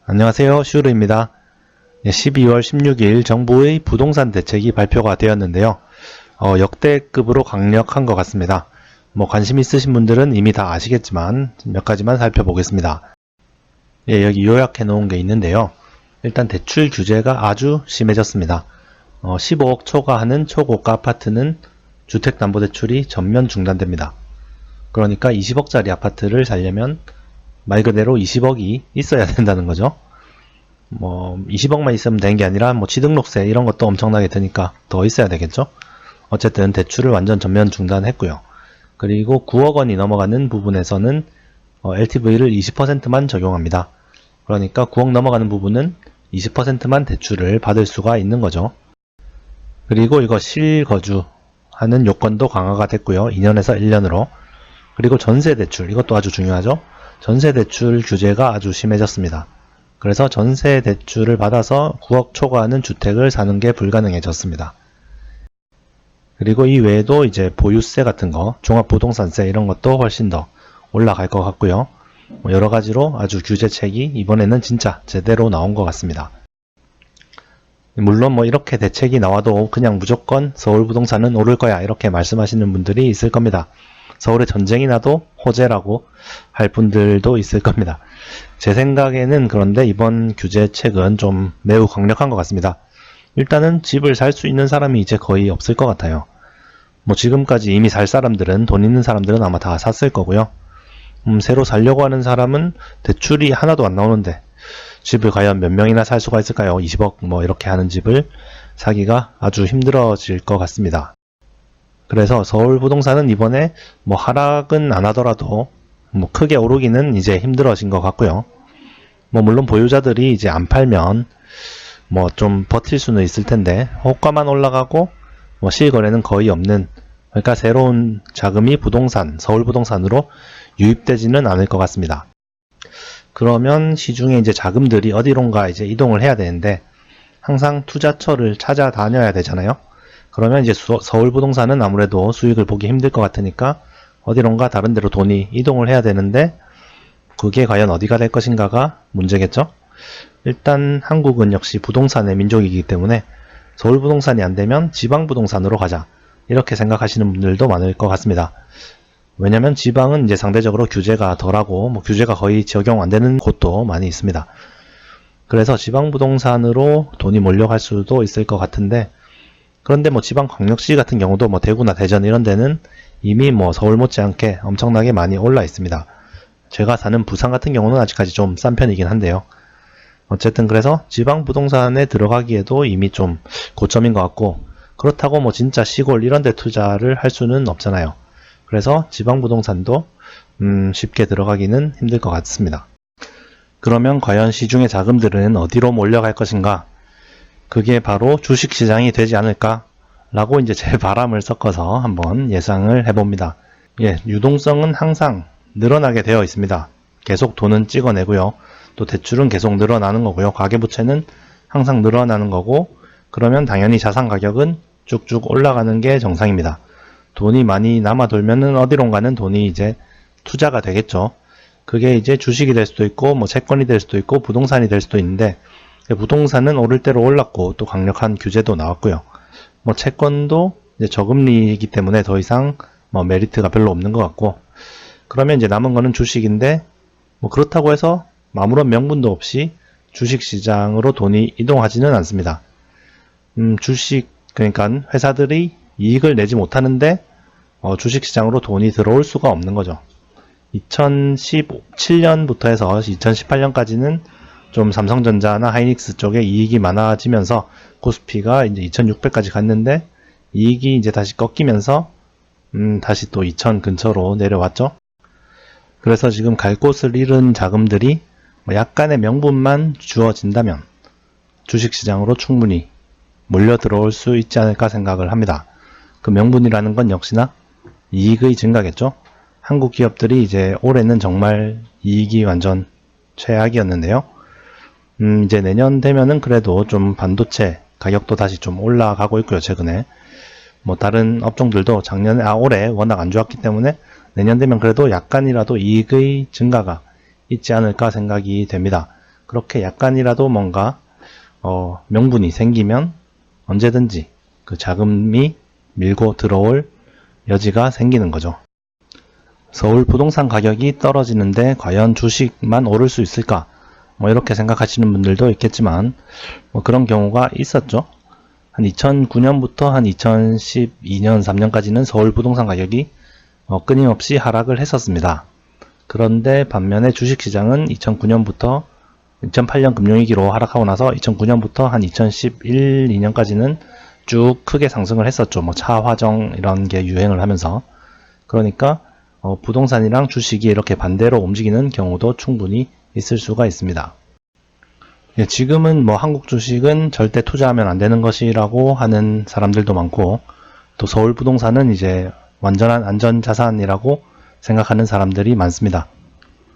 안녕하세요. 슈르입니다. 12월 16일 정부의 부동산 대책이 발표가 되었는데요. 역대급으로 강력한 것 같습니다. 관심 있으신 분들은 이미 다 아시겠지만 몇 가지만 살펴보겠습니다. 여기 요약해 놓은 게 있는데요. 일단 대출 규제가 아주 심해졌습니다. 15억 초과하는 초고가 아파트는 주택담보대출이 전면 중단됩니다. 그러니까 20억짜리 아파트를 살려면 말 그대로 20억이 있어야 된다는 거죠. 20억만 있으면 되는 게 아니라 취등록세 이런 것도 엄청나게 드니까 더 있어야 되겠죠. 어쨌든 대출을 완전 전면 중단했고요. 그리고 9억 원이 넘어가는 부분에서는 LTV를 20%만 적용합니다. 그러니까 9억 넘어가는 부분은 20%만 대출을 받을 수가 있는 거죠. 그리고 이거 실거주하는 요건도 강화가 됐고요. 2년에서 1년으로. 그리고 전세대출, 이것도 아주 중요하죠. 전세대출 규제가 아주 심해졌습니다. 그래서 전세대출을 받아서 9억 초과하는 주택을 사는 게 불가능해졌습니다. 그리고 이 외에도 이제 보유세 같은 거, 종합부동산세 이런 것도 훨씬 더 올라갈 것 같고요. 여러 가지로 아주 규제책이 이번에는 진짜 제대로 나온 것 같습니다. 물론 이렇게 대책이 나와도 그냥 무조건 서울부동산은 오를 거야 이렇게 말씀하시는 분들이 있을 겁니다. 서울에 전쟁이 나도 호재라고 할 분들도 있을 겁니다. 제 생각에는 그런데 이번 규제책은 좀 매우 강력한 것 같습니다. 일단은 집을 살 수 있는 사람이 이제 거의 없을 것 같아요. 지금까지 이미 살 사람들은, 돈 있는 사람들은 아마 다 샀을 거고요. 새로 살려고 하는 사람은 대출이 하나도 안 나오는데 집을 과연 몇 명이나 살 수가 있을까요? 20억 이렇게 하는 집을 사기가 아주 힘들어질 것 같습니다. 그래서 서울부동산은 이번에 하락은 안 하더라도 크게 오르기는 이제 힘들어진 것 같고요. 물론 보유자들이 이제 안 팔면 좀 버틸 수는 있을 텐데 호가만 올라가고 실거래는 거의 없는, 그러니까 새로운 자금이 서울부동산으로 유입되지는 않을 것 같습니다. 그러면 시중에 이제 자금들이 어디론가 이제 이동을 해야 되는데 항상 투자처를 찾아다녀야 되잖아요. 그러면 이제 서울부동산은 아무래도 수익을 보기 힘들 것 같으니까 어디론가 다른 데로 돈이 이동을 해야 되는데 그게 과연 어디가 될 것인가가 문제겠죠. 일단 한국은 역시 부동산의 민족이기 때문에 서울부동산이 안 되면 지방부동산으로 가자 이렇게 생각하시는 분들도 많을 것 같습니다. 왜냐면 지방은 이제 상대적으로 규제가 덜하고 규제가 거의 적용 안 되는 곳도 많이 있습니다. 그래서 지방부동산으로 돈이 몰려갈 수도 있을 것 같은데, 그런데 지방광역시 같은 경우도 대구나 대전 이런 데는 이미 서울 못지않게 엄청나게 많이 올라 있습니다. 제가 사는 부산 같은 경우는 아직까지 좀 싼 편이긴 한데요. 어쨌든 그래서 지방부동산에 들어가기에도 이미 좀 고점인 것 같고, 그렇다고 진짜 시골 이런 데 투자를 할 수는 없잖아요. 그래서 지방부동산도 쉽게 들어가기는 힘들 것 같습니다. 그러면 과연 시중의 자금들은 어디로 몰려갈 것인가? 그게 바로 주식시장이 되지 않을까? 라고 이제 제 바람을 섞어서 한번 예상을 해봅니다. 유동성은 항상 늘어나게 되어 있습니다. 계속 돈은 찍어내고요. 또 대출은 계속 늘어나는 거고요. 가계부채는 항상 늘어나는 거고, 그러면 당연히 자산 가격은 쭉쭉 올라가는 게 정상입니다. 돈이 많이 남아 돌면은 어디론가는 돈이 이제 투자가 되겠죠. 그게 이제 주식이 될 수도 있고, 채권이 될 수도 있고, 부동산이 될 수도 있는데, 부동산은 오를 대로 올랐고 또 강력한 규제도 나왔고요. 채권도 이제 저금리이기 때문에 더 이상 메리트가 별로 없는 것 같고, 그러면 이제 남은 거는 주식인데 그렇다고 해서 아무런 명분도 없이 주식시장으로 돈이 이동하지는 않습니다. 그러니까 회사들이 이익을 내지 못하는데 주식시장으로 돈이 들어올 수가 없는 거죠. 2017년부터 해서 2018년까지는 좀 삼성전자나 하이닉스 쪽에 이익이 많아지면서 코스피가 이제 2600까지 갔는데 이익이 이제 다시 꺾이면서 다시 또 2000 근처로 내려왔죠. 그래서 지금 갈 곳을 잃은 자금들이 약간의 명분만 주어진다면 주식시장으로 충분히 몰려 들어올 수 있지 않을까 생각을 합니다. 그 명분이라는 건 역시나 이익의 증가겠죠. 한국 기업들이 이제 올해는 정말 이익이 완전 최악이었는데요. 이제 내년 되면은 그래도 좀 반도체 가격도 다시 좀 올라가고 있고요. 최근에 다른 업종들도 올해 워낙 안 좋았기 때문에 내년 되면 그래도 약간이라도 이익의 증가가 있지 않을까 생각이 됩니다. 그렇게 약간이라도 뭔가 명분이 생기면 언제든지 그 자금이 밀고 들어올 여지가 생기는 거죠. 서울 부동산 가격이 떨어지는데 과연 주식만 오를 수 있을까? 이렇게 생각하시는 분들도 있겠지만 그런 경우가 있었죠. 한 2009년부터 한 2012년, 3년까지는 서울 부동산 가격이 끊임없이 하락을 했었습니다. 그런데 반면에 주식시장은 2009년부터 2008년 금융위기로 하락하고 나서 2009년부터 한 2011, 2년까지는 쭉 크게 상승을 했었죠. 차, 화정 이런 게 유행을 하면서. 그러니까 부동산이랑 주식이 이렇게 반대로 움직이는 경우도 충분히 있을 수가 있습니다. 지금은 한국 주식은 절대 투자하면 안 되는 것이라고 하는 사람들도 많고, 또 서울 부동산은 이제 완전한 안전자산이라고 생각하는 사람들이 많습니다.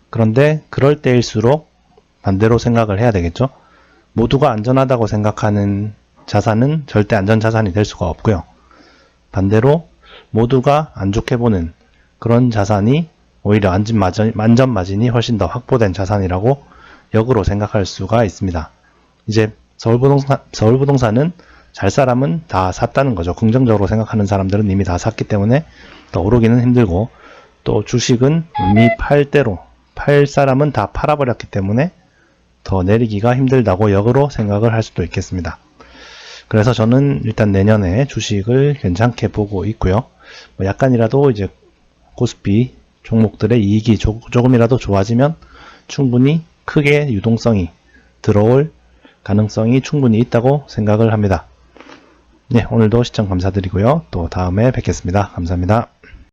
그런데 그럴 때일수록 반대로 생각을 해야 되겠죠. 모두가 안전하다고 생각하는 자산은 절대 안전자산이 될 수가 없고요. 반대로 모두가 안 좋게 보는 그런 자산이 오히려 안전마진이 훨씬 더 확보된 자산이라고 역으로 생각할 수가 있습니다. 이제 서울부동산은 잘 사람은 다 샀다는 거죠. 긍정적으로 생각하는 사람들은 이미 다 샀기 때문에 더 오르기는 힘들고, 또 주식은 이미 팔 사람은 다 팔아버렸기 때문에 더 내리기가 힘들다고 역으로 생각을 할 수도 있겠습니다. 그래서 저는 일단 내년에 주식을 괜찮게 보고 있고요. 약간이라도 이제 코스피 종목들의 이익이 조금이라도 좋아지면 충분히 크게 유동성이 들어올 가능성이 충분히 있다고 생각을 합니다. 네, 오늘도 시청 감사드리고요. 또 다음에 뵙겠습니다. 감사합니다.